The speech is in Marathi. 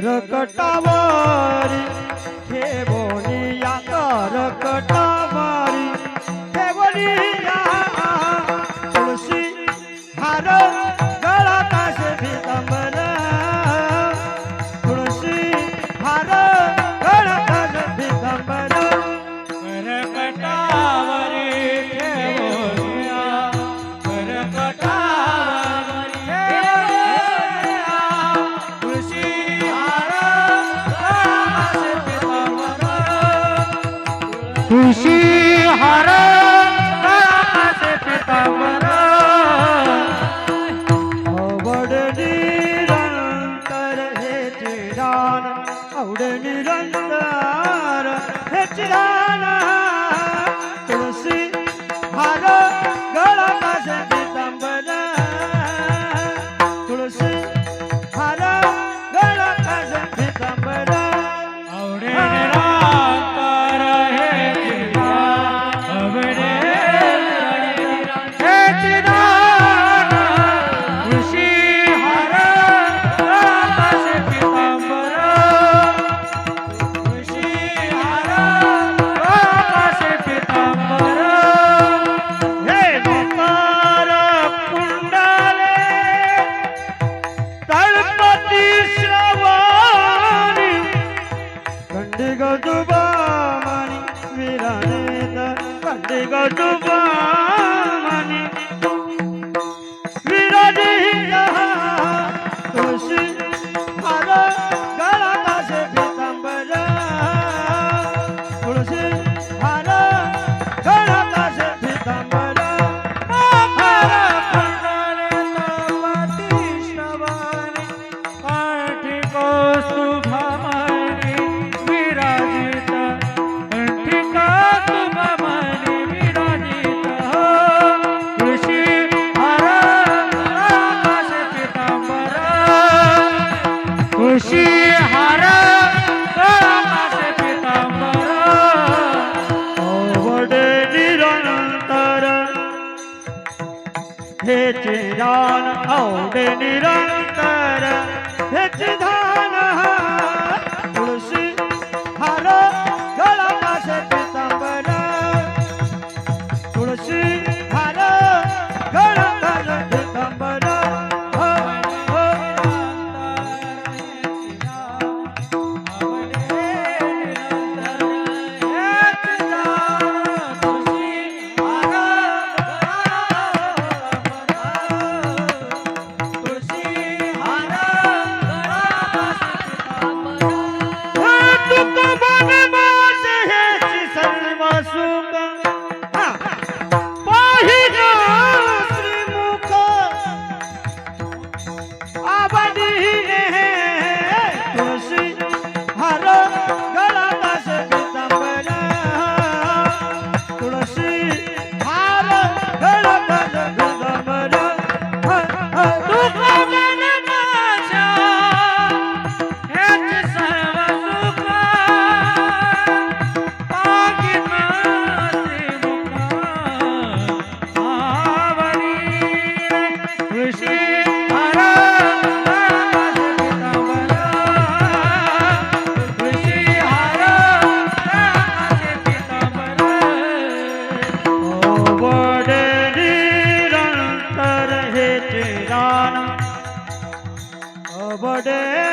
करकटावारी खेवोनिया करकटावारी खेवोनिया तुळशी हार गळा काश पीतांबर तुळशी हार गळा काश पीतांबर करकटावरी खेवोनिया करकटावरी खेवोनिया तुळशी तुळशी हार गळाचे पीतांबर आवड निरंतर हे चिरान आवड निरंतर हे चिरान तुळशी हार गळा काश पीतांबर तुळशी हार गळा काश पीतांबर आवडे निरंतर हे चिरान आवडे हे चिरान तुळशी हार गळाचे पीतांबर तुळशी हार गळाचे पीतांबर हे मकर कुंडले तळपती श्रवणी कंडिग जुबामणी विराजित कंडिग जुबामणी विराजित तुळशी हार गळा काश पीतांबर तुळशी हार गळा काश पीतांबर तुळशी हार गळाचे पीतांबर आवड निरंतर हे चिरान आवड निरंतर हे चिधान तुळशी हार गळा काश पीतांबर तुळशी हार गळा काश पीतांबर बड़े